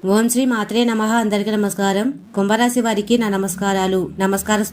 ఓం శ్రీ మాత్రే నమః. అందరికీ నమస్కారం. కుంభరాశి వారికి నా నమస్కారాలు. నమస్కారం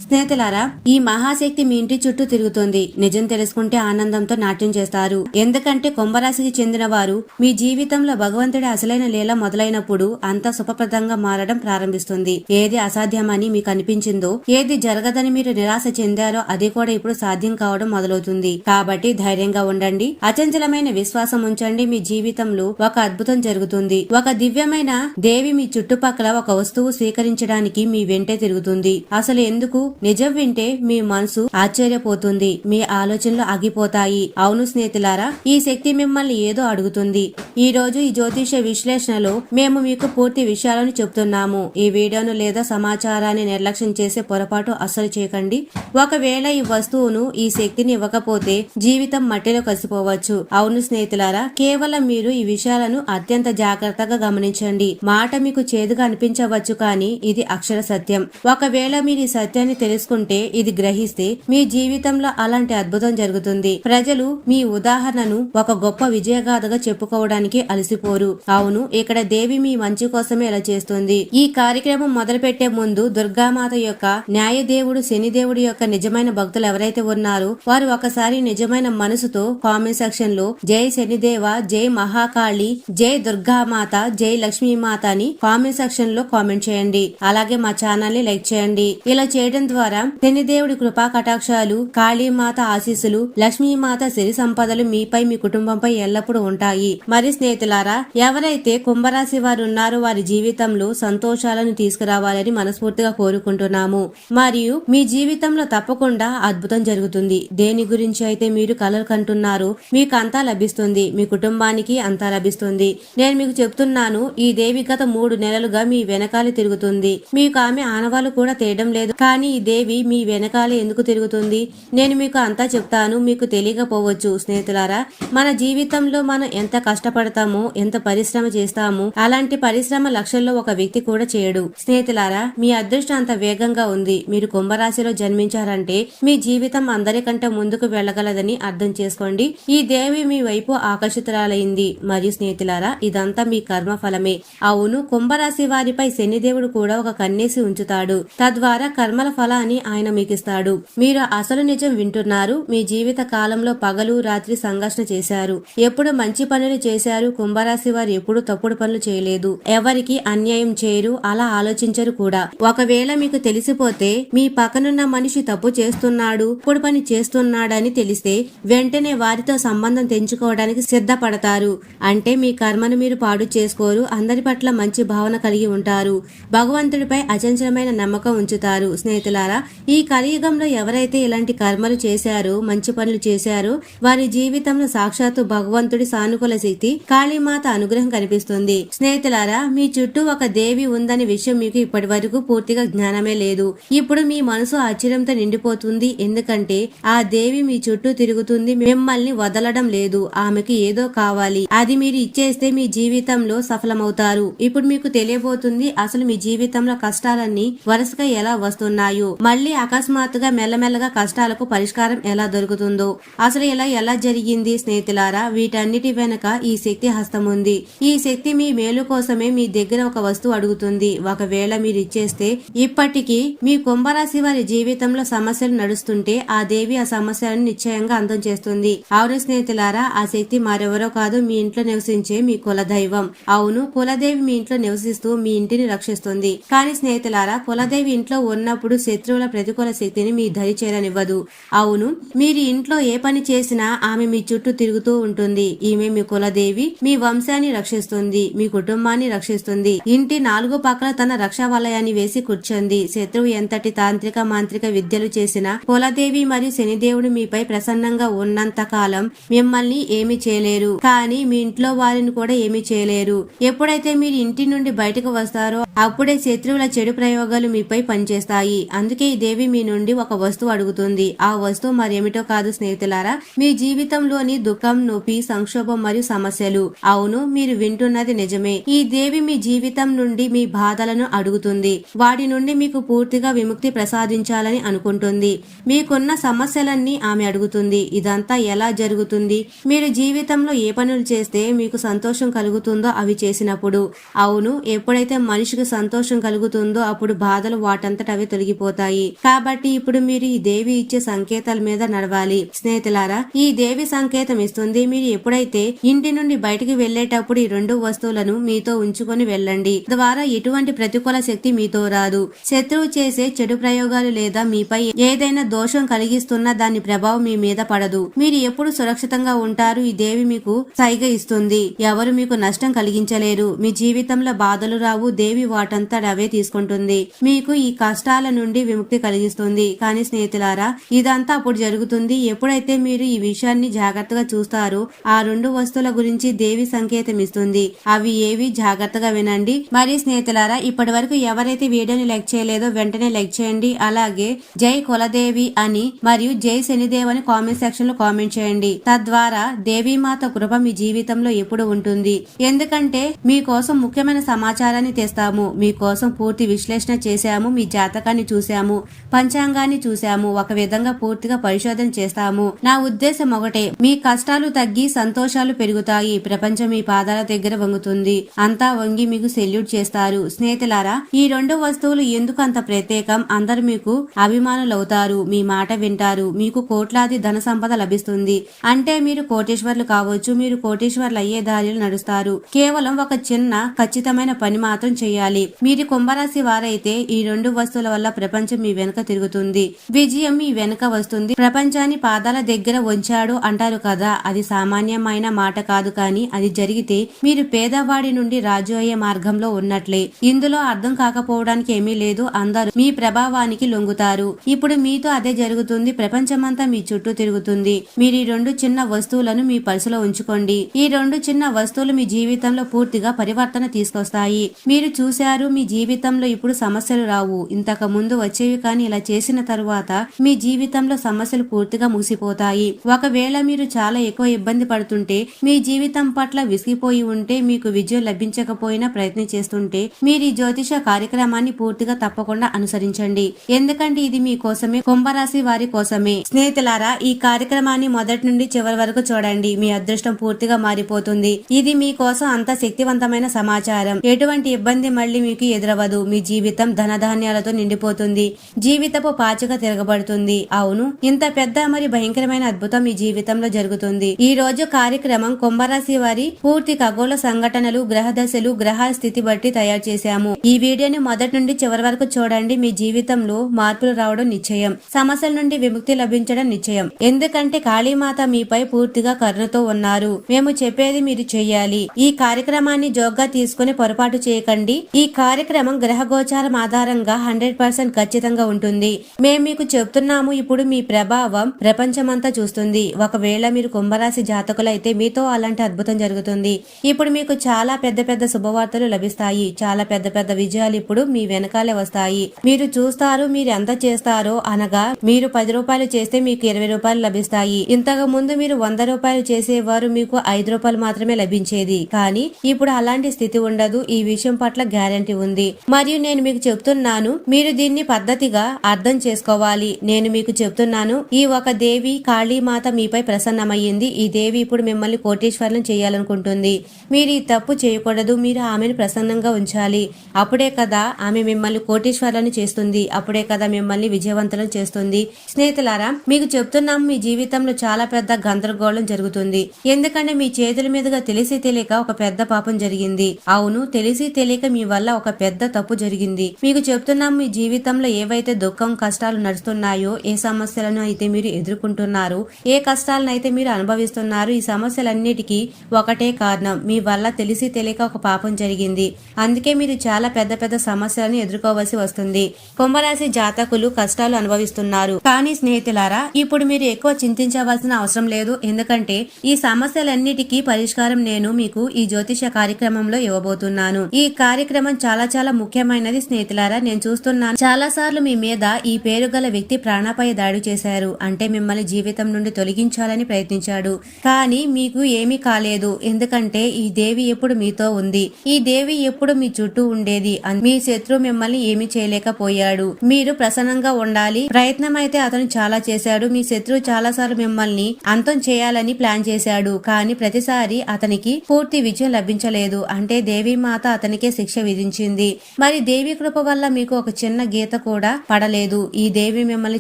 స్నేహితులారా, ఈ మహాశక్తి మీ ఇంటి చుట్టూ తిరుగుతుంది. నిజం తెలుసుకుంటే ఆనందంతో నాట్యం చేస్తారు. ఎందుకంటే కుంభరాశికి చెందిన వారు మీ జీవితంలో భగవంతుడి అసలైన లీల మొదలైనప్పుడు అంతా శుభప్రదంగా మారడం ప్రారంభిస్తుంది. ఏది అసాధ్యమని మీకు అనిపించిందో, ఏది జరగదని మీరు నిరాశ చెందారో అది కూడా ఇప్పుడు సాధ్యం కావడం మొదలవుతుంది. కాబట్టి ధైర్యంగా ఉండండి, అచంచలమైన విశ్వాసం ఉంచండి. మీ జీవితంలో ఒక అద్భుతం జరుగుతుంది. ఒక దివ్యమైన దేవి మీ చుట్టుపక్కల ఒక వస్తువు స్వీకరించడానికి మీ వెంటే తిరుగుతుంది. అసలు ఎందుకు? నిజం వింటే మీ మనసు ఆశ్చర్యపోతుంది, మీ ఆలోచనలు ఆగిపోతాయి. అవును స్నేహితులారా, ఈ శక్తి మిమ్మల్ని ఏదో అడుగుతుంది. ఈ రోజు ఈ జ్యోతిష విశ్లేషణలో మేము మీకు పూర్తి విషయాలను చెప్తున్నాము. ఈ వీడియోను లేదా సమాచారాన్ని నిర్లక్ష్యం చేసే పొరపాటు అస్సలు చేయకండి. ఒకవేళ ఈ వస్తువును, ఈ శక్తిని ఇవ్వకపోతే జీవితం మట్టిలో కలిసిపోవచ్చు. అవును స్నేహితులారా, కేవలం మీరు ఈ విషయాలను అత్యంత జాగ్రత్తగా గమనించండి. మాట మీకు చేదుగా అనిపించవచ్చు, కానీ ఇది అక్షర సత్యం. ఒకవేళ మీరు ఈ సత్యాన్ని తెలుసుకుంటే, ఇది గ్రహిస్తే మీ జీవితంలో అలాంటి అద్భుతం జరుగుతుంది. ప్రజలు మీ ఉదాహరణను ఒక గొప్ప విజయగాథగా చెప్పుకోవడానికి అలసిపోరు. అవును, ఇక్కడ దేవి మీ మంచి కోసమే ఇలా చేస్తుంది. ఈ కార్యక్రమం మొదలుపెట్టే ముందు దుర్గామాత యొక్క న్యాయదేవుడు శనిదేవుడి యొక్క నిజమైన భక్తులు ఎవరైతే ఉన్నారో వారు ఒకసారి నిజమైన మనసుతో కామెంట్ సెక్షన్ లో జై శనిదేవ, జై మహాకాళి, జై దుర్గామాత, జై లక్ష్మీమాత అని కామెంట్ సెక్షన్ లో కామెంట్ చేయండి. అలాగే మా ఛానల్ ని లైక్ చేయండి. ఇలా చేయడం ద్వారా శనిదేవుడి కృపా కటాక్షాలు, కాళీమాత ఆశీస్సులు, లక్ష్మీమాత సిరి సంపదలు మీపై, మీ కుటుంబంపై ఎల్లప్పుడూ ఉంటాయి. మరి స్నేహితులారా, ఎవరైతే కుంభరాశి వారు ఉన్నారో వారి జీవితంలో సంతోషాలను తీసుకురావాలని మనస్ఫూర్తిగా కోరుకుంటున్నాము. మరియు మీ జీవితంలో తప్పకుండా అద్భుతం జరుగుతుంది. దేని గురించి అయితే మీరు కలలు కంటున్నారో మీకు అంతా లభిస్తుంది. మీ కుటుంబానికి అంతా లభిస్తుంది. నేను మీకు చెప్తున్నాను, ఈ దేవి గత 3 నెలలుగా మీ వెనకాల తిరుగుతుంది. మీకు ఆమె ఆనవాళ్ళు కూడా తేయడం లేదు. కానీ ఈ దేవి మీ వెనకాలే ఎందుకు తిరుగుతుంది? నేను మీకు అంతా చెప్తాను. మీకు తెలియకపోవచ్చు స్నేహితులారా, మన జీవితంలో మనం ఎంత కష్టపడతామో, ఎంత పరిశ్రమ చేస్తామో, అలాంటి పరిశ్రమ లక్షల్లో ఒక వ్యక్తి కూడా చేయడు. స్నేహితులారా, మీ అదృష్టం అంత వేగంగా ఉంది. మీరు కుంభరాశిలో జన్మించారంటే మీ జీవితం అందరికంటే ముందుకు వెళ్ళగలదని అర్థం చేసుకోండి. ఈ దేవి మీ వైపు ఆకర్షితురాలైంది. మరియు స్నేహితులారా, ఇదంతా మీ కర్మ ఫలమే. అవును, కుంభరాశి వారిపై శనిదేవుడు కూడా ఒక కన్నేసి ఉంచుతాడు. తద్వారా కర్మల ఫలాన్ని ఆయన మీకిస్తాడు. మీరు అసలు నిజం వింటున్నారు. మీ జీవిత కాలంలో పగలు రాత్రి సంఘర్షణ చేశారు. ఎప్పుడు మంచి పనులు చేశారు. కుంభరాశి వారు ఎప్పుడు తప్పుడు పనులు చేయలేదు. ఎవరికి అన్యాయం చేయరు, అలా ఆలోచించరు కూడా. ఒకవేళ మీకు తెలిసిపోతే, మీ పక్కనున్న మనిషి తప్పు చేస్తున్నాడు, తప్పుడు పని చేస్తున్నాడని తెలిస్తే వెంటనే వారితో సంబంధం తెంచుకోవడానికి సిద్ధపడతారు. అంటే మీ కర్మను మీరు పాడు చేసుకోరు. అందరి పట్ల మంచి భావన కలిగి ఉంటారు. భగవంతుడిపై అచంచలమైన నమ్మకం ఉంచుతారు. స్నేహితులారా, ఈ కలియుగంలో ఎవరైతే ఇలాంటి కర్మలు చేశారో, మంచి పనులు చేశారో వారి జీవితంలో సాక్షాత్తు భగవంతుడి సానుకూల శక్తి, కాళీమాత అనుగ్రహం కనిపిస్తుంది. స్నేహితులారా, మీ చుట్టూ ఒక దేవి ఉందనే విషయం మీకు ఇప్పటి వరకు పూర్తిగా జ్ఞానమే లేదు. ఇప్పుడు మీ మనసు ఆశ్చర్యంతో నిండిపోతుంది. ఎందుకంటే ఆ దేవి మీ చుట్టూ తిరుగుతుంది. మిమ్మల్ని వదలడం లేదు. ఆమెకి ఏదో కావాలి, అది మీరు ఇచ్చేస్తే మీ జీవితంలో సఫలమవుతారు. ఇప్పుడు మీకు తెలియబోతుంది అసలు మీ జీవితంలో కష్టాలన్నీ వరుసగా ఎలా వస్తున్నాయో, మళ్ళీ అకస్మాత్తుగా మెల్లమెల్లగా కష్టాలకు పరిష్కారం ఎలా దొరుకుతుందో, అసలు ఇలా ఎలా జరిగింది. స్నేహితులారా, వీటన్నిటి వెనక ఈ శక్తి హస్తం ఉంది. ఈ శక్తి మీ మేలు కోసమే మీ దగ్గర ఒక వస్తువు అడుగుతుంది. ఒకవేళ మీరు ఇచ్చేస్తే ఇప్పటికీ మీ కుంభరాశి వారి జీవితంలో సమస్యలు నడుస్తుంటే ఆ దేవి ఆ సమస్యలను నిశ్చయంగా అంతం చేస్తుంది. అవును స్నేహితులారా, ఆ శక్తి మరెవరో కాదు, మీ ఇంట్లో నివసించే మీ కులదైవం. అవును, కులదేవి మీ ఇంట్లో నివసిస్తూ మీ ఇంటిని రక్షిస్తుంది. కానీ స్నేహితులారా, కులదేవి ఇంట్లో ఉన్నప్పుడు శత్రువుల ప్రతికూల శక్తిని మీ దరి చేరనివ్వదు. అవును, మీరు ఇంట్లో ఏ పని చేసినా ఆమె మీ చుట్టూ తిరుగుతూ ఉంటుంది. ఈమె మీ కులదేవి మీ వంశాన్ని రక్షిస్తుంది, మీ కుటుంబాన్ని రక్షిస్తుంది. ఇంటి 4 పక్కల తన రక్షా వలయాన్ని వేసి కూర్చుంది. శత్రువు ఎంతటి తాంత్రిక మాంత్రిక విద్యలు చేసినా కులదేవి మరియు శనిదేవుడు మీపై ప్రసన్నంగా ఉన్నంత కాలం మిమ్మల్ని ఏమి చేయలేరు. కానీ మీ ఇంట్లో వారిని కూడా ఏమీ చేయలేరు. ఎప్పుడైతే మీరు ఇంటి నుండి బయటకు వస్తారో అప్పుడే శత్రువుల చెడు ప్రయోగాలు మీపై పనిచేస్తాయి. అందుకే ఈ దేవి మీ నుండి ఒక వస్తువు అడుగుతుంది. ఆ వస్తువు మరేమిటో కాదు స్నేహితులారా, మీ జీవితంలోని దుఃఖం, నొప్పి, సంక్షోభం మరియు సమస్యలు. అవును, మీరు వింటున్నది నిజమే. ఈ దేవి మీ జీవితం నుండి మీ బాధలను అడుగుతుంది. వాటి నుండి మీకు పూర్తిగా విముక్తి ప్రసాదించాలని అనుకుంటుంది. మీకున్న సమస్యలన్నీ ఆమె అడుగుతుంది. ఇదంతా ఎలా జరుగుతుంది? మీరు జీవితంలో ఏ పనులు చేస్తే మీకు సంతోషం కలుగుతుందో అవి చేసినప్పుడు. అవును, ఎప్పుడైతే మనిషికి సంతోషం కలుగుతుందో అప్పుడు బాధలు వాటంతట అవి తొలగిపోతాయి. కాబట్టి ఇప్పుడు మీరు ఈ దేవి ఇచ్చే సంకేతాల మీద నడవాలి. స్నేహితులారా, ఈ దేవి సంకేతం ఇస్తుంది. మీరు ఎప్పుడైతే ఇంటి నుండి బయటికి వెళ్లేటప్పుడు ఈ 2 వస్తువులను మీతో ఉంచుకొని వెళ్ళండి. ద్వారా ఎటువంటి ప్రతికూల శక్తి మీతో రాదు. శత్రువు చేసే చెడు ప్రయోగాలు లేదా మీపై ఏదైనా దోషం కలిగిస్తున్న దాని ప్రభావం మీ మీద పడదు. మీరు ఎప్పుడు సురక్షితంగా ఉంటారు. ఈ దేవి మీకు సైగ ఇస్తుంది. ఎవరు మీకు నష్టం కలిగించలేరు. మీ జీవితంలో బాధలు రావు. దేవి వాటంతట అవే తీసుకుంటుంది. మీకు ఈ కష్టాల నుండి విముక్తి కలిగిస్తుంది. కానీ స్నేహితులారా, ఇదంతా అప్పుడు జరుగుతుంది ఎప్పుడైతే మీరు ఈ విషయాన్ని జాగ్రత్తగా చూస్తారో. ఆ 2 వస్తువుల గురించి దేవి సంకేతం ఇస్తుంది. అవి ఏవి జాగ్రత్తగా వినండి. మరి స్నేహితులారా, ఇప్పటి వరకు ఎవరైతే వీడియోని లైక్ చేయలేదో వెంటనే లైక్ చేయండి. అలాగే జై కులదేవి అని మరియు జై శనిదేవ్ అని కామెంట్ సెక్షన్ లో కామెంట్ చేయండి. తద్వారా దేవీమాత కృప మీ జీవితంలో ఎప్పుడు ఉంటుంది. ఎందుకంటే మీకోసం ముఖ్యమైన సమాచారాన్ని తెస్తాము. మీకోసం పూర్తి విశ్లేషణ చేశాము. మీ జాతకాన్ని చూశాము, పంచాంగాన్ని చూశాము. ఒక విధంగా పూర్తిగా పరిశోధన చేస్తాము. నా ఉద్దేశం ఒకటే, మీ కష్టాలు తగ్గి సంతోషాలు పెరుగుతాయి. ప్రపంచం మీ పాదాల దగ్గర వంగుతుంది. అంతా వంగి మీకు సెల్యూట్ చేస్తారు. స్నేహితులారా, ఈ 2 వస్తువులు ఎందుకు అంత ప్రత్యేకం? అందరు మీకు అభిమానులవుతారు. మీ మాట వింటారు. మీకు కోట్లాది ధన సంపద లభిస్తుంది. అంటే మీరు కోటీశ్వర్లు కావచ్చు. మీరు కోటీశ్వర్లు అయ్యే దారిలో నడుస్తారు. కేవలం ఒక చిన్న ఖచ్చితమైన పని మాత్రం చేయాలి. మీరు కుంభరాశి వారైతే ఈ 2 వస్తువుల వల్ల ప్రపంచం మీ వెనుక తిరుగుతుంది. విజయం మీ వెనుక వస్తుంది. ప్రపంచాన్ని పాదాల దగ్గర ఉంచాడు అంటారు కదా, అది సామాన్యమైన మాట కాదు. కానీ అది జరిగితే మీరు పేదవాడి నుండి రాజు అయ్యే మార్గంలో ఉన్నట్లే. ఇందులో అర్థం కాకపోవడానికి ఏమీ లేదు. అందరూ మీ ప్రభావానికి లొంగుతారు. ఇప్పుడు మీతో అదే జరుగుతుంది. ప్రపంచమంతా మీ చుట్టూ తిరుగుతుంది. మీరు ఈ 2 చిన్న వస్తువులను మీ పర్సులో ఉంచుకోండి. ఈ 2 చిన్న వస్తువులు మీ జీవితంలో పూర్తిగా పరివర్తన తీసుకొస్తాయి. మీరు చూశారు, మీ జీవితంలో ఇప్పుడు సమస్యలు రావు. ఇంతకు ముందు వచ్చేవి. కానీ ఇలా చేసిన తరువాత మీ జీవితంలో సమస్యలు పూర్తిగా ముగిసిపోతాయి. ఒకవేళ మీరు చాలా ఎక్కువ ఇబ్బంది పడుతుంటే, మీ జీవితం పట్ల విసిగిపోయి ఉంటే, మీకు విజయం లభించకపోయినా ప్రయత్నం చేస్తుంటే, మీరు ఈ జ్యోతిష కార్యక్రమాన్ని పూర్తిగా తప్పకుండా అనుసరించండి. ఎందుకంటే ఇది మీ కోసమే, కుంభరాశి వారి కోసమే. స్నేహితులారా, ఈ కార్యక్రమాన్ని మొదటి నుండి చివరి వరకు చూడండి. మీ అదృష్టం పూర్తిగా మారిపోతుంది. ఇది మీ కోసం అంత శక్తివంతమైన సమాచారం. ఎటువంటి ఇబ్బంది మళ్ళీ మీకు ఎదురవదు. మీ జీవితం ధనధాన్యాలతో నిండిపోతుంది. జీవితపు పాచిక తిరగబడుతుంది. అవును, ఇంత పెద్ద మరి భయంకరమైన అద్భుతం మీ జీవితంలో జరుగుతుంది. ఈ రోజు కార్యక్రమం కుంభరాశి వారి పూర్తి ఖగోళ సంఘటనలు, గ్రహ దశలు, గ్రహాల స్థితి బట్టి తయారు చేశాము. ఈ వీడియోని మొదటి నుండి చివరి వరకు చూడండి. మీ జీవితంలో మార్పులు రావడం నిశ్చయం. సమస్యల నుండి విముక్తి లభించడం నిశ్చయం. ఎందుకంటే కాళీమాత మీపై పూర్తిగా కరుణతో ఉన్నారు. మేము చెప్పేది మీరు చెయ్యాలి. ఈ కార్యక్రమాన్ని జోగ్గా తీసుకుని పొరపాటు చేయకండి. ఈ కార్యక్రమం గ్రహ గోచారం ఆధారంగా 100% ఖచ్చితంగా ఉంటుంది. మేము మీకు చెప్తున్నాము. ఇప్పుడు మీ ప్రభావం ప్రపంచమంతా చూస్తుంది. ఒకవేళ మీరు కుంభరాశి జాతకులైతే మీతో అలాంటి అద్భుతం జరుగుతుంది. ఇప్పుడు మీకు చాలా పెద్ద పెద్ద శుభవార్తలు లభిస్తాయి. చాలా పెద్ద పెద్ద విజయాలు ఇప్పుడు మీ వెనకాలే వస్తాయి. మీరు చూస్తారు. మీరు ఎంత చేస్తారో, అనగా మీరు 10 రూపాయలు చేస్తే మీకు 20 రూపాయలు లభిస్తాయి. ఇంతకు ముందు మీరు 100 రూపాయలు చేసేవారు, మీకు 5 రూపాయలు మాత్రమే లభించేది. కానీ ఇప్పుడు అలాంటి స్థితి ఉండదు. ఈ విషయం పట్ల గ్యారంటీ ఉంది. మరియు నేను మీకు చెప్తున్నాను, మీరు దీన్ని పద్ధతిగా అర్థం చేసుకోవాలి. నేను మీకు చెప్తున్నాను, ఈ ఒక దేవి కాళీమాత మీపై ప్రసన్నమయ్యింది. ఈ దేవి ఇప్పుడు మిమ్మల్ని కోటీశ్వరులను చేయాలనుకుంటుంది. మీరు ఈ తప్పు చేయకూడదు. మీరు ఆమెను ప్రసన్నంగా ఉంచాలి. అప్పుడే కదా ఆమె మిమ్మల్ని కోటీశ్వరులను చేస్తుంది. అప్పుడే కదా మిమ్మల్ని విజయవంతులను చేస్తుంది. స్నేహితులారా, మీకు చెప్తున్నాము, మీ జీవితంలో చాలా పెద్ద గందరగోళం జరుగుతుంది. ఎందుకంటే మీ చేతుల మీదుగా తెలిసి తెలియక ఒక పెద్ద పాపం జరిగింది. అవును, తెలిసి తెలియక మీ వల్ల ఒక పెద్ద తప్పు జరిగింది. మీకు చెప్తున్నాం, మీ జీవితంలో ఏవైతే దుఃఖం, కష్టాలు నడుస్తున్నాయో, ఏ సమస్యలను అయితే మీరు ఎదుర్కొంటున్నారు, ఏ కష్టాలను అయితే మీరు అనుభవిస్తున్నారు, ఈ సమస్యలన్నిటికీ ఒకటే కారణం. మీ వల్ల తెలిసి తెలియక ఒక పాపం జరిగింది. అందుకే మీరు చాలా పెద్ద పెద్ద సమస్యలను ఎదుర్కోవాల్సి వస్తుంది. కుంభరాశి జాతకులు కష్టాలు అనుభవిస్తున్నారు. కానీ స్నేహితులారా, ఇప్పుడు మీరు ఎక్కువ చింతించవలసిన అవసరం లేదు. ఎందుకంటే ఈ సమస్యలన్నిటికీ పరిష్కారం నేను మీకు ఈ జ్యోతిష కార్యక్రమంలో ఇవ్వబోతున్నాను. ఈ కార్యక్రమం చాలా చాలా ముఖ్యమైనది స్నేహితులారా. నేను చూస్తున్నాను చాలా చాలాసార్లు మీ మీద ఈ పేరు గల వ్యక్తి ప్రాణాపాయ దాడి చేశారు. అంటే మిమ్మల్ని జీవితం నుండి తొలగించాలని ప్రయత్నించాడు. కానీ మీకు ఏమీ కాలేదు. ఎందుకంటే ఈ దేవి ఎప్పుడు మీతో ఉంది. ఈ దేవి ఎప్పుడు మీ చుట్టూ ఉండేది. మీ శత్రువు మిమ్మల్ని ఏమీ చేయలేకపోయాడు. మీరు ప్రసన్నంగా ఉండాలి. ప్రయత్నం అయితే అతను చాలా చేశాడు. మీ శత్రువు చాలాసార్లు మిమ్మల్ని అంతం చేయాలని ప్లాన్ చేశాడు. కానీ ప్రతిసారి అతనికి పూర్తి విజయం లభించలేదు. అంటే దేవీమాత అతనికే శిక్ష విధించింది. మరి దేవి కృప వల్ల మీకు ఒక చిన్న గీత కూడా పడలేదు. ఈ దేవి మిమ్మల్ని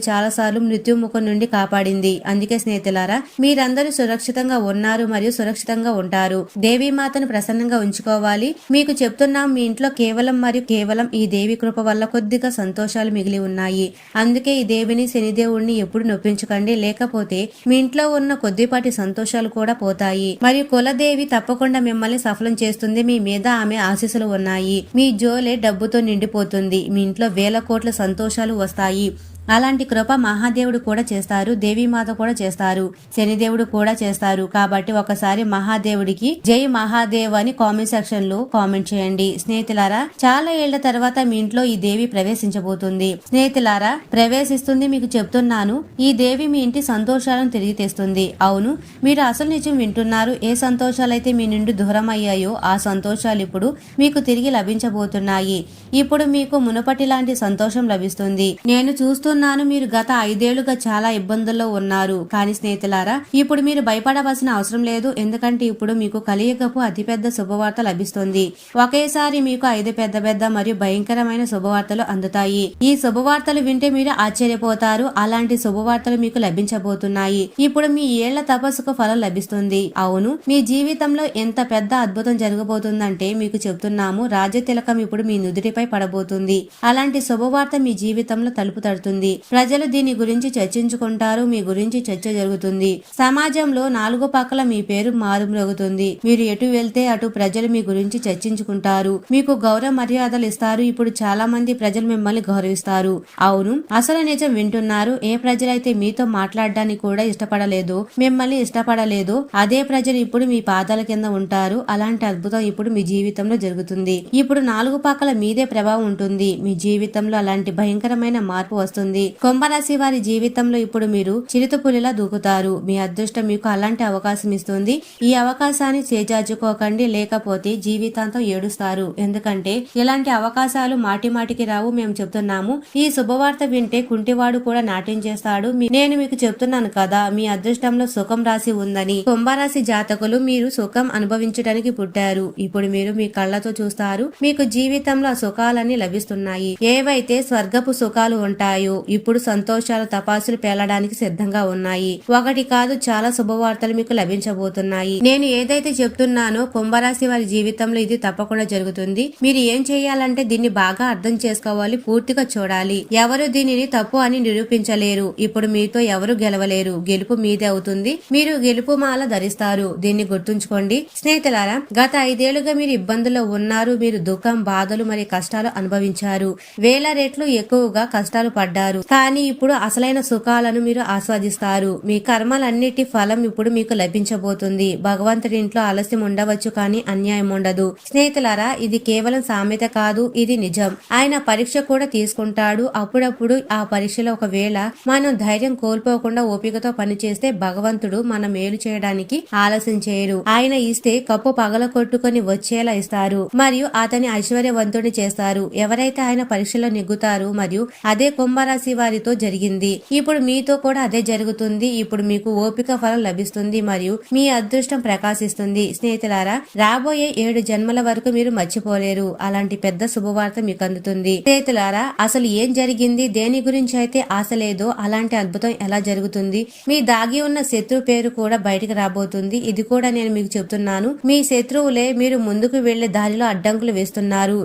చాలాసార్లు మృత్యుముఖం నుండి కాపాడింది. అందుకే స్నేహితులారా, మీరందరూ సురక్షితంగా ఉన్నారు మరియు సురక్షితంగా ఉంటారు. దేవీమాతను ప్రసన్నంగా ఉంచుకోవాలి. మీకు చెప్తున్నాం, మీ ఇంట్లో కేవలం మరియు కేవలం ఈ దేవి కృప వల్ల కొద్దిగా సంతోషాలు మిగిలి ఉన్నాయి. అందుకే ఈ దేవిని శనిదేవుడిని ఎప్పుడు నొప్పించకండి. లేకపోతే మీ ఇంట్లో ఉన్న కొద్దిపాటి సంతోషాలు కూడా పోతాయి. మరియు కులదేవి తప్పకుండా మిమ్మల్ని సఫలం చేస్తుంది. మీ మీద ఆమె ఆశీస్సులు ఉన్నాయి. మీ జోలే డబ్బుతో నిండిపోతుంది. మీ ఇంట్లో వేల కోట్ల సంతోషాలు వస్తాయి. అలాంటి కృప మహాదేవుడు కూడా చేస్తారు. దేవీమాత కూడా చేస్తారు. శనిదేవుడు కూడా చేస్తారు. కాబట్టి ఒకసారి మహాదేవుడికి జై మహాదేవ్ అని కామెంట్ సెక్షన్ లో కామెంట్ చేయండి. స్నేహితులారా, చాలా ఏళ్ల తర్వాత మీ ఇంట్లో ఈ దేవి ప్రవేశించబోతుంది. స్నేహితులారా, ప్రవేశిస్తుంది. మీకు చెప్తున్నాను, ఈ దేవి మీ ఇంటి సంతోషాలను తిరిగి తెస్తుంది. అవును, మీరు అసలు నిజం వింటున్నారు. ఏ సంతోషాలైతే మీ నుండి దూరం అయ్యాయో ఆ సంతోషాలు ఇప్పుడు మీకు తిరిగి లభించబోతున్నాయి. ఇప్పుడు మీకు మునుపటి లాంటి సంతోషం లభిస్తుంది. నేను చూస్తున్నాను, మీరు గత 5 ఏళ్లుగా చాలా ఇబ్బందుల్లో ఉన్నారు. కానీ స్నేహితులారా, ఇప్పుడు మీరు భయపడవలసిన అవసరం లేదు. ఎందుకంటే ఇప్పుడు మీకు కలియుగపు అతిపెద్ద శుభవార్త లభిస్తుంది. ఒకేసారి మీకు 5 పెద్ద మరియు భయంకరమైన శుభవార్తలు అందుతాయి. ఈ శుభవార్తలు వింటే మీరు ఆశ్చర్యపోతారు. అలాంటి శుభవార్తలు మీకు లభించబోతున్నాయి. ఇప్పుడు మీ ఏళ్ల తపస్సుకు ఫలం లభిస్తుంది. అవును, మీ జీవితంలో ఎంత పెద్ద అద్భుతం జరగబోతుందంటే మీకు చెప్తున్నాము, రాజ్యతిలకం ఇప్పుడు మీ నుదుటిపై పడబోతుంది. అలాంటి శుభవార్త మీ జీవితంలో తలుపు తడుతుంది. ప్రజలు దీని గురించి చర్చించుకుంటారు. మీ గురించి చర్చ జరుగుతుంది. సమాజంలో 4 పక్కల మీ పేరు మారుమ్రోగుతుంది. మీరు ఎటు వెళ్తే అటు ప్రజలు మీ గురించి చర్చించుకుంటారు. మీకు గౌరవ మర్యాదలు ఇస్తారు. ఇప్పుడు చాలా మంది ప్రజలు మిమ్మల్ని గౌరవిస్తారు. అవును, అసలు నిజం వింటున్నారు. ఏ ప్రజలైతే మీతో మాట్లాడడానికి కూడా ఇష్టపడలేదు, మిమ్మల్ని ఇష్టపడలేదు, అదే ప్రజలు ఇప్పుడు మీ పాదాల కింద ఉంటారు. అలాంటి అద్భుతం ఇప్పుడు మీ జీవితంలో జరుగుతుంది. ఇప్పుడు 4 పక్కల మీదే ప్రభావం ఉంటుంది. మీ జీవితంలో అలాంటి భయంకరమైన మార్పు వస్తుంది. కుంభరాశి వారి జీవితంలో ఇప్పుడు మీరు చిరుతపులిలా దూకుతారు. మీ అదృష్టం మీకు అలాంటి అవకాశం ఇస్తుంది. ఈ అవకాశాన్ని చేజార్చుకోకండి, లేకపోతే జీవితాంతం ఏడుస్తారు. ఎందుకంటే ఇలాంటి అవకాశాలు మాటికి రావు. మేము చెప్తున్నాము, ఈ శుభవార్త వింటే కుంటివాడు కూడా నాట్యం చేస్తాడు. నేను మీకు చెప్తున్నాను కదా, మీ అదృష్టంలో సుఖం రాసి ఉందని. కుంభరాశి జాతకులు, మీరు సుఖం అనుభవించడానికి పుట్టారు. ఇప్పుడు మీరు మీ కళ్ళతో చూస్తారు. మీకు జీవితంలో ఆ సుఖాలన్నీ లభిస్తున్నాయి. ఏవైతే స్వర్గపు సుఖాలు ఉంటాయో ఇప్పుడు సంతోషాల తపాసులు పేలడానికి సిద్ధంగా ఉన్నాయి. ఒకటి కాదు, చాలా శుభవార్తలు మీకు లభించబోతున్నాయి. నేను ఏదైతే చెప్తున్నానో కుంభరాశి వారి జీవితంలో ఇది తప్పకుండా జరుగుతుంది. మీరు ఏం చేయాలంటే దీన్ని బాగా అర్థం చేసుకోవాలి, పూర్తిగా చూడాలి. ఎవరు దీనిని తప్పు అని నిరూపించలేరు. ఇప్పుడు మీతో ఎవరు గెలవలేరు. గెలుపు మీదే అవుతుంది. మీరు గెలుపు మాల ధరిస్తారు. దీన్ని గుర్తుంచుకోండి. స్నేహితులారా, గత 5 ఏళ్లుగా మీరు ఇబ్బందుల్లో ఉన్నారు. మీరు దుఃఖం, బాధలు మరియు కష్టాలు అనుభవించారు. వేల రెట్లు ఎక్కువగా కష్టాలు పడ్డారు. కానీ ఇప్పుడు అసలైన సుఖాలను మీరు ఆస్వాదిస్తారు. మీ కర్మలన్నిటి ఫలం ఇప్పుడు మీకు లభించబోతుంది. భగవంతుడి ఇంట్లో ఆలస్యం ఉండవచ్చు, కానీ అన్యాయం ఉండదు. స్నేహితులారా, ఇది కేవలం సామెత కాదు, ఇది నిజం. ఆయన పరీక్ష కూడా తీసుకుంటాడు. అప్పుడప్పుడు ఆ పరీక్షలో ఒకవేళ మనం ధైర్యం కోల్పోకుండా ఓపికతో పనిచేస్తే భగవంతుడు మన మేలు చేయడానికి ఆలస్యం చేయరు. ఆయన ఇస్తే కప్పు పగల కొట్టుకొని వచ్చేలా ఇస్తారు మరియు అతని ఐశ్వర్యవంతుడిని చేస్తారు. ఎవరైతే ఆయన పరీక్షలో నెగ్గుతారు. మరియు అదే కుంభరాశి వారితో జరిగింది. ఇప్పుడు మీతో కూడా అదే జరుగుతుంది. ఇప్పుడు మీకు ఓపిక ఫలం లభిస్తుంది మరియు మీ అదృష్టం ప్రకాశిస్తుంది. స్నేహితులారా, రాబోయే 7 జన్మల వరకు మీరు మర్చిపోలేరు. అలాంటి పెద్ద శుభవార్త మీకు అందుతుంది. స్నేహితులారా, అసలు ఏం జరిగింది, దేని గురించి అయితే ఆశ లేదో అలాంటి అద్భుతం ఎలా జరుగుతుంది. మీ దాగి ఉన్న శత్రు పేరు కూడా బయటకు రాబోతుంది. ఇది కూడా నేను మీకు చెప్తున్నాను. మీ శత్రువులే మీరు ముందుకు వెళ్లే దారిలో అడ్డంకులు వేస్తున్నారు.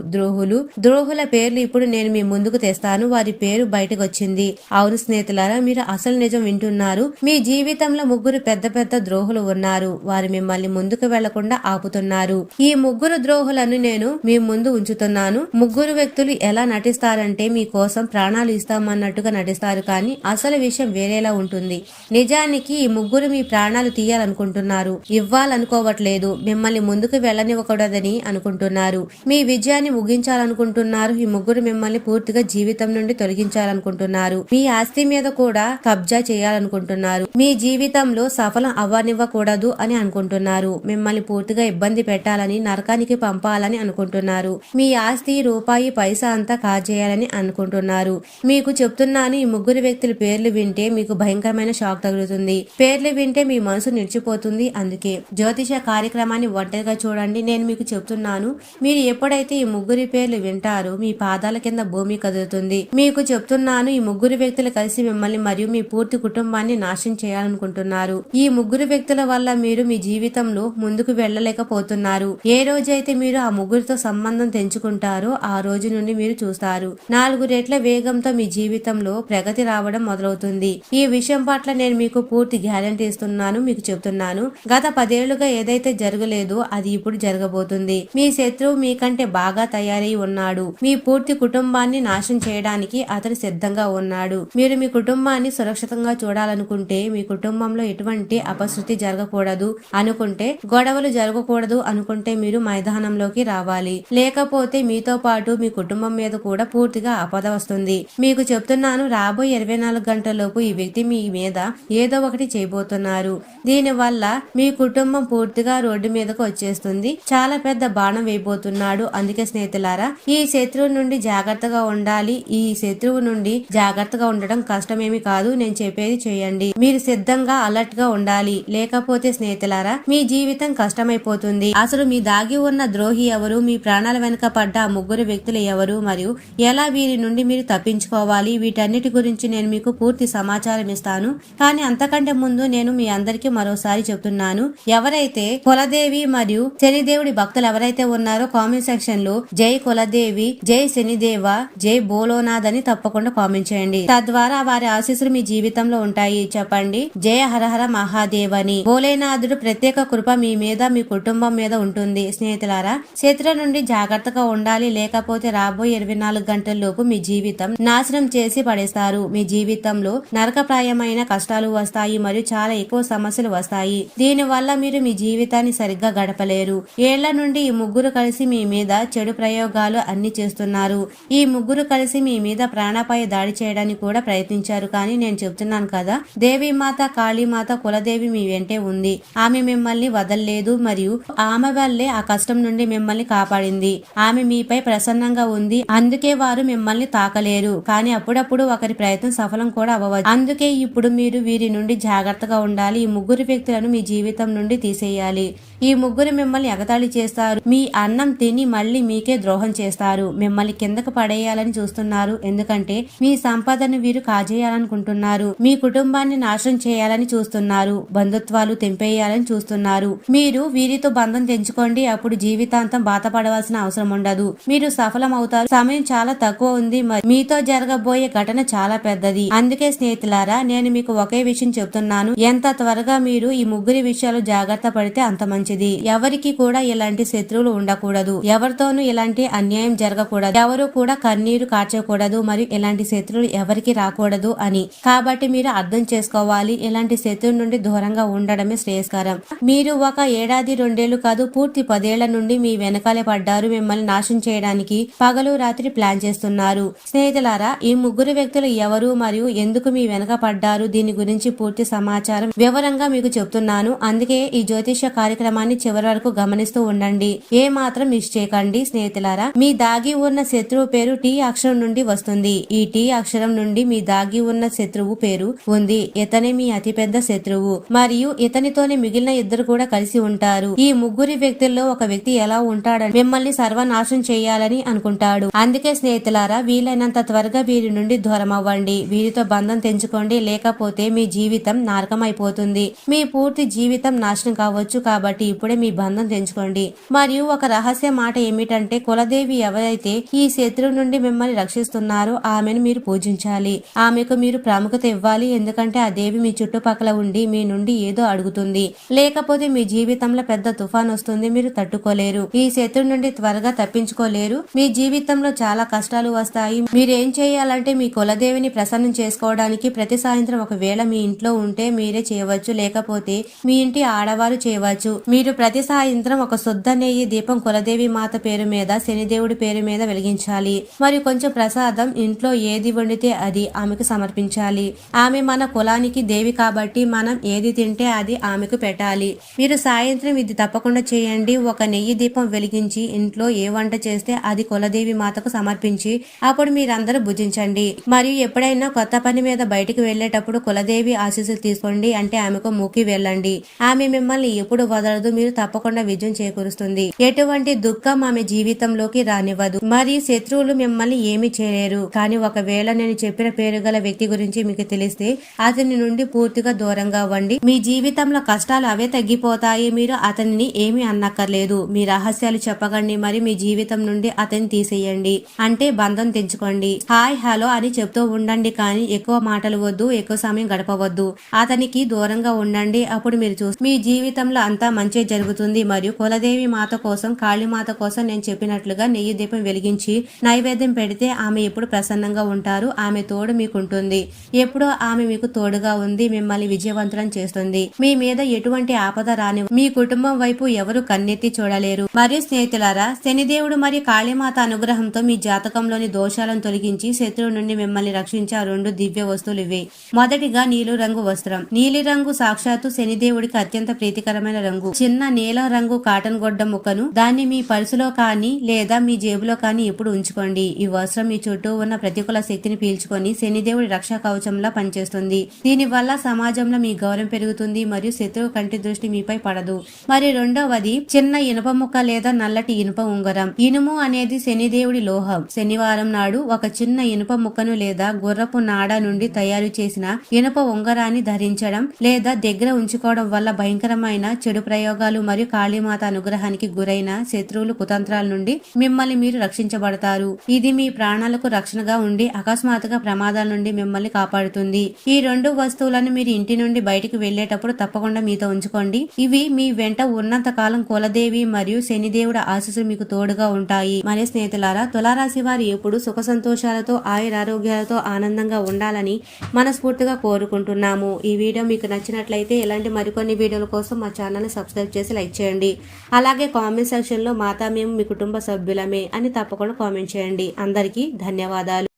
ద్రోహుల పేర్లు ఇప్పుడు నేను మీ ముందుకు తెస్తాను. వారి పేరు బయటకు బయటకు వచ్చింది. అవును స్నేహితులారా, మీరు అసలు నిజం వింటున్నారు. మీ జీవితంలో ముగ్గురు పెద్ద పెద్ద ద్రోహులు ఉన్నారు. వారు మిమ్మల్ని ముందుకు వెళ్లకుండా ఆపుతున్నారు. ఈ ముగ్గురు ద్రోహులను నేను మీ ముందు ఉంచుతున్నాను. ముగ్గురు వ్యక్తులు ఎలా నటిస్తారంటే మీ కోసం ప్రాణాలు ఇస్తామన్నట్టుగా నటిస్తారు, కానీ అసలు విషయం వేరేలా ఉంటుంది. నిజానికి ఈ ముగ్గురు మీ ప్రాణాలు తీయాలనుకుంటున్నారు, ఇవ్వాలనుకోవట్లేదు. మిమ్మల్ని ముందుకు వెళ్ళనివ్వకూడదని అనుకుంటున్నారు. మీ విజయాన్ని ముగించాలనుకుంటున్నారు. ఈ ముగ్గురు మిమ్మల్ని పూర్తిగా జీవితం నుండి తొలగించాలనుకుంటున్నారు. మీ ఆస్తి మీద కూడా కబ్జా చేయాలనుకుంటున్నారు. మీ జీవితంలో సఫలం అవ్వనివ్వకూడదు అని అనుకుంటున్నారు. మిమ్మల్ని పూర్తిగా ఇబ్బంది పెట్టాలని, నరకానికి పంపాలని అనుకుంటున్నారు. మీ ఆస్తి రూపాయి పైసా అంతా కాజేయాలని అనుకుంటున్నారు. మీకు చెప్తున్నాను, ఈ ముగ్గురు వ్యక్తుల పేర్లు వింటే మీకు భయంకరమైన షాక్ తగులుతుంది. పేర్లు వింటే మీ మనసు నిలిచిపోతుంది. అందుకే జ్యోతిష కార్యక్రమాన్ని ఒంటరిగా చూడండి. నేను మీకు చెప్తున్నాను, మీరు ఎప్పుడైతే ఈ ముగ్గురి పేర్లు వింటారో మీ పాదాల కింద భూమి కదులుతుంది. మీకు చెప్తున్నాను, ఈ ముగ్గురు వ్యక్తులు కలిసి మిమ్మల్ని మరియు మీ పూర్తి కుటుంబాన్ని నాశనం చేయాలనుకుంటున్నారు. ఈ ముగ్గురు వ్యక్తుల వల్ల మీరు మీ జీవితంలో ముందుకు వెళ్ళలేకపోతున్నారు. ఏ రోజైతే మీరు ఆ ముగ్గురితో సంబంధం తెంచుకుంటారో ఆ రోజు నుండి మీరు చూస్తారు 4 రెట్ల వేగంతో మీ జీవితంలో ప్రగతి రావడం మొదలవుతుంది. ఈ విషయం పట్ల నేను మీకు పూర్తి గ్యారంటీ ఇస్తున్నాను. మీకు చెప్తున్నాను, గత 10 ఏళ్లుగా ఏదైతే జరగలేదో అది ఇప్పుడు జరగబోతుంది. మీ శత్రువు మీకంటే బాగా తయారై ఉన్నాడు. మీ పూర్తి కుటుంబాన్ని నాశనం చేయడానికి అతడు సిద్ధంగా ఉన్నాడు. మీరు మీ కుటుంబాన్ని సురక్షితంగా చూడాలనుకుంటే, మీ కుటుంబంలో ఎటువంటి అపశృతి జరగకూడదు అనుకుంటే, గొడవలు జరగకూడదు అనుకుంటే మీరు మైదానంలోకి రావాలి. లేకపోతే మీతో పాటు మీ కుటుంబం మీద కూడా పూర్తిగా ఆపద వస్తుంది. మీకు చెప్తున్నాను, రాబోయే 24 గంటలలోపు ఈ వ్యక్తి మీ మీద ఏదో ఒకటి చేయబోతున్నారు. దీని వల్ల మీ కుటుంబం పూర్తిగా రోడ్డు మీదకు వచ్చేస్తుంది. చాలా పెద్ద బాణం వేయబోతున్నాడు. అందుకే స్నేహితులారా, ఈ శత్రువు నుండి జాగ్రత్తగా ఉండాలి. ఈ శత్రువు నుండి జాగ్రత్తగా ఉండడం కష్టమేమి కాదు. నేను చెప్పేది చేయండి. మీరు సిద్ధంగా అలర్ట్ గా ఉండాలి. లేకపోతే స్నేహితులారా, మీ జీవితం కష్టమైపోతుంది. అసలు మీ దాగి ఉన్న ద్రోహి ఎవరు, మీ ప్రాణాల వెనుక పడ్డ ఆ ముగ్గురు వ్యక్తులు ఎవరు, మరియు ఎలా వీరి నుండి మీరు తప్పించుకోవాలి, వీటన్నిటి గురించి నేను మీకు పూర్తి సమాచారం ఇస్తాను. కానీ అంతకంటే ముందు నేను మీ అందరికీ మరోసారి చెప్తున్నాను, ఎవరైతే కులదేవి మరియు శనిదేవుడి భక్తులు ఎవరైతే ఉన్నారో కామెంట్ సెక్షన్ లో జై కులదేవి, జై శనిదేవ, జై బోలోనాథ్ అని తప్పకుండా కామెంట్ చేయండి. తద్వారా వారి ఆశీస్సులు మీ జీవితంలో ఉంటాయి. చెప్పండి జయ హరహర మహాదేవ్ అని. భోలేనాథుడు ప్రత్యేక కృప మీ మీద, మీ కుటుంబం మీద ఉంటుంది. స్నేహితులారా, శత్రువు నుండి జాగ్రత్తగా ఉండాలి. లేకపోతే రాబోయే 24 గంటల్లోపు మీ జీవితం నాశనం చేసి పడేస్తారు. మీ జీవితంలో నరకప్రాయమైన కష్టాలు వస్తాయి మరియు చాలా ఎక్కువ సమస్యలు వస్తాయి. దీని వల్ల మీరు మీ జీవితాన్ని సరిగ్గా గడపలేరు. ఏళ్ల నుండి ఈ ముగ్గురు కలిసి మీ మీద చెడు ప్రయోగాలు అన్ని చేస్తున్నారు. ఈ ముగ్గురు కలిసి మీ మీద ప్రాణాపాయ దాడి చేయడానికి కూడా ప్రయత్నించారు. కానీ నేను చెప్తున్నాను కదా, దేవీమాత, కాళీమాత, కులదేవి మీ వెంటే ఉంది. ఆమె మిమ్మల్ని వదల్లేదు మరియు ఆమె వల్లే ఆ కష్టం నుండి మిమ్మల్ని కాపాడింది. ఆమె మీపై ప్రసన్నంగా ఉంది. అందుకే వారు మిమ్మల్ని తాకలేరు. కానీ అప్పుడప్పుడు ఒకరి ప్రయత్నం సఫలం కూడా అవ్వవచ్చు. అందుకే ఇప్పుడు మీరు వీరి నుండి జాగ్రత్తగా ఉండాలి. ఈ ముగ్గురు వ్యక్తులను మీ జీవితం నుండి తీసేయాలి. ఈ ముగ్గురు మిమ్మల్ని ఎగతాళి చేస్తారు. మీ అన్నం తిని మళ్ళీ మీకే ద్రోహం చేస్తారు. మిమ్మల్ని కిందకు పడేయాలని చూస్తున్నారు. ఎందుకంటే మీ సంపదను వీరు కాజేయాలనుకుంటున్నారు. మీ కుటుంబాన్ని నాశనం చేయాలని చూస్తున్నారు. బంధుత్వాలు తెంపేయాలని చూస్తున్నారు. మీరు వీరితో బంధం తెంచుకోండి. అప్పుడు జీవితాంతం బాధపడవలసిన అవసరం ఉండదు. మీరు సఫలం అవుతారు. సమయం చాలా తక్కువ ఉంది. మీతో జరగబోయే ఘటన చాలా పెద్దది. అందుకే స్నేహితులారా, నేను మీకు ఒకే విషయం చెప్తున్నాను, ఎంత త్వరగా మీరు ఈ ముగ్గురి విషయాలు జాగ్రత్త పడితే అంత మంచిది. ఎవరికి కూడా ఇలాంటి శత్రువులు ఉండకూడదు. ఎవరితోనూ ఇలాంటి అన్యాయం జరగకూడదు. ఎవరు కూడా కన్నీరు కార్చకూడదు మరియు ఇలాంటి శత్రువులు ఎవరికి రాకూడదు అని. కాబట్టి మీరు అర్థం చేసుకోవాలి, ఇలాంటి శత్రువు నుండి దూరంగా ఉండడమే శ్రేయస్కరం. మీరు ఒక ఏడాది 2 ఏళ్లు కాదు, పూర్తి 10 ఏళ్ల నుండి మీ వెనకాలే పడ్డారు. మిమ్మల్ని నాశనం చేయడానికి పగలు రాత్రి ప్లాన్ చేస్తున్నారు. స్నేహితులారా, ఈ ముగ్గురు వ్యక్తులు ఎవరు మరియు ఎందుకు మీ వెనక పడ్డారు, దీని గురించి పూర్తి సమాచారం వివరంగా మీకు చెప్తున్నాను. అందుకే ఈ జ్యోతిష కార్యక్రమాన్ని చివరి వరకు గమనిస్తూ ఉండండి. ఏ మాత్రం మిస్ చేయకండి. స్నేహితులారా, మీ దాగి ఉన్న శత్రువు పేరు టీ అక్షరం నుండి వస్తుంది. ఈ టీ అక్షరం నుండి మీ దాగి ఉన్న శత్రువు పేరు ఉంది. ఇతనే మీ అతిపెద్ద శత్రువు మరియు ఇతనితోనే మిగిలిన ఇద్దరు కూడా కలిసి ఉంటారు. ఈ ముగ్గురి వ్యక్తుల్లో ఒక వ్యక్తి ఎలా ఉంటాడని మిమ్మల్ని సర్వనాశనం చేయాలని అనుకుంటాడు. అందుకే స్నేహితులారా, వీలైనంత త్వరగా వీరి నుండి దూరం అవ్వండి. వీరితో బంధం తెంచుకోండి. లేకపోతే మీ జీవితం నరకం అయిపోతుంది. మీ పూర్తి జీవితం నాశనం కావచ్చు. కాబట్టి ఇప్పుడే మీ బంధం తెంచుకోండి. మరియు ఒక రహస్య మాట ఏమిటంటే, కులదేవి ఎవరైతే ఈ శత్రువు నుండి మిమ్మల్ని రక్షిస్తున్నారో ఆమెను మీరు పూజించాలి. ఆమెకు మీరు ప్రాముఖ్యత ఇవ్వాలి. ఎందుకంటే ఆ దేవి మీ చుట్టుపక్కల ఉండి మీ నుండి ఏదో అడుగుతుంది. లేకపోతే మీ జీవితంలో పెద్ద తుఫాన్ వస్తుంది, మీరు తట్టుకోలేరు. ఈ శత్రు నుండి త్వరగా తప్పించుకోలేరు. మీ జీవితంలో చాలా కష్టాలు వస్తాయి. మీరేం చేయాలంటే మీ కులదేవిని ప్రసన్నం చేసుకోవడానికి ప్రతి సాయంత్రం ఒకవేళ మీ ఇంట్లో ఉంటే మీరే చేయవచ్చు, లేకపోతే మీ ఇంటి ఆడవారు చేయవచ్చు. మీరు ప్రతి సాయంత్రం ఒక శుద్ధ నెయ్యి దీపం కులదేవి మాత పేరు మీద, శనిదేవుడి పేరు మీద వెలిగించాలి. మరియు కొంచెం ప్రసాదం ఇంట్లో ఏది వండితే అది ఆమెకు సమర్పించాలి. ఆమె మన కులానికి దేవి కాబట్టి మనం ఏది తింటే అది ఆమెకు పెట్టాలి. మీరు సాయంత్రం ఇది తప్పకుండా చేయండి. ఒక నెయ్యి దీపం వెలిగించి ఇంట్లో ఏ వంట చేస్తే అది కులదేవి మాతకు సమర్పించి అప్పుడు మీరందరూ భుజించండి. మరియు ఎప్పుడైనా కొత్త పని మీద బయటికి వెళ్లేటప్పుడు కులదేవి ఆశీస్సులు తీసుకోండి, అంటే ఆమెకు మూకి వెళ్ళండి. ఆమె మిమ్మల్ని ఎప్పుడు వదలదు, మీరు తప్పకుండా విజయం చేకూరుస్తుంది. ఎటువంటి దుఃఖం ఆమె జీవితంలోకి రానివ్వదు, మరియు శత్రువులు మిమ్మల్ని ఏమీ చేయలేరు. కానీ ఒకవేళ నేను చెప్పిన పేరు గల వ్యక్తి గురించి మీకు తెలిస్తే అతని నుండి పూర్తిగా దూరంగా అవ్వండి. మీ జీవితంలో కష్టాలు అవే తగ్గిపోతాయి. మీరు అతనిని ఏమీ అన్నక్కర్లేదు. మీ రహస్యాలు చెప్పకండి, మరి మీ జీవితం నుండి అతన్ని తీసేయండి, అంటే బంధం తెంచుకోండి. హాయ్ హలో అని చెప్తూ ఉండండి, కానీ ఎక్కువ మాటలు వద్దు, ఎక్కువ సమయం గడపవద్దు. అతనికి దూరంగా ఉండండి. అప్పుడు మీరు మీ జీవితంలో అంతా మంచి జరుగుతుంది. మరియు కులదేవి మాత కోసం, కాళీమాత కోసం నేను చెప్పినట్లుగా నెయ్యి దీపం వెలిగించి నైవేద్యం పెడితే ఆమె ఎప్పుడు ప్రసన్నంగా ఉంటారు. ఆమె తోడు మీకుంటుంది. ఎప్పుడో ఆమె మీకు తోడుగా ఉంది, మిమ్మల్ని విజయవంతులం చేస్తుంది. మీ మీద ఎటువంటి ఆపద రాని మీ కుటుంబం వైపు ఎవరు కన్నెత్తి చూడలేరు. మరియు స్నేహితులారా, శనిదేవుడు మరియు కాళీమాత అనుగ్రహంతో మీ జాతకంలోని దోషాలను తొలగించి శత్రువు నుండి మిమ్మల్ని రక్షించే ఆ 2 దివ్య వస్తువులు ఇవే. మొదటిగా నీలి రంగు వస్త్రం. నీలి రంగు సాక్షాత్తు శనిదేవుడికి అత్యంత ప్రీతికరమైన రంగు. చిన్న నీలం రంగు కాటన్ గొడ్డ ముక్కను దాన్ని మీ పర్సులో కానీ లేదా మీ జేబులో కానీ ఎప్పుడు ఉంచుకోండి. ఈ వస్త్రం మీ చుట్టూ ఉన్న ప్రతికూల శక్తిని పీల్చుకొని శనిదేవుడి రక్షా కవచంలా పనిచేస్తుంది. దీని వల్ల సమాజంలో మీ గౌరవం పెరుగుతుంది మరియు శత్రువు కంటి దృష్టి మీపై పడదు. మరి రెండవది చిన్న ఇనుప ముక్క లేదా నల్లటి ఇనుప ఉంగరం. ఇనుము అనేది శనిదేవుడి లోహం. శనివారం నాడు ఒక చిన్న ఇనుప ముక్కను లేదా గుర్రపు నాడ నుండి తయారు చేసిన ఇనుప ఉంగరాన్ని ధరించడం లేదా దగ్గర ఉంచుకోవడం వల్ల భయంకరమైన చెడు ప్రయోగాలు మరియు కాళీమాత అనుగ్రహానికి గురైన శత్రువులు కుతంత్రాల నుండి మిమ్మల్ని మీరు రక్షించబడతారు. ఇది మీ ప్రాణాలకు రక్షణగా ఉండి అకస్మాత్తుగా ప్రమాదాల నుండి మిమ్మల్ని కాపాడుతుంది. ఈ 2 వస్తువులను మీరు ఇంటి నుండి బయటికి వెళ్లేటప్పుడు తప్పకుండా మీతో ఉంచుకోండి. ఇవి మీ వెంట ఉన్నంత కాలం కులదేవి మరియు శనిదేవుడి ఆశీస్సులు మీకు తోడుగా ఉంటాయి. మరి స్నేహితులారా, తులారాశి వారు ఎప్పుడు సుఖ సంతోషాలతో ఆయురారోగ్యాలతో ఆనందంగా ఉండాలని మనస్ఫూర్తిగా కోరుకుంటున్నాము. ఈ వీడియో మీకు నచ్చినట్లయితే ఇలాంటి మరికొన్ని వీడియోల కోసం మా ఛానల్ ని సబ్స్క్రైబ్ చేసి లైక్ చేయండి. అలాగే కామెంట్ సెక్షన్ లో మాతా మేము మీ కుటుంబ సభ్యులమే అని తప్పకుండా కామెంట్ చేయండి. అందరికీ ధన్యవాదాలు.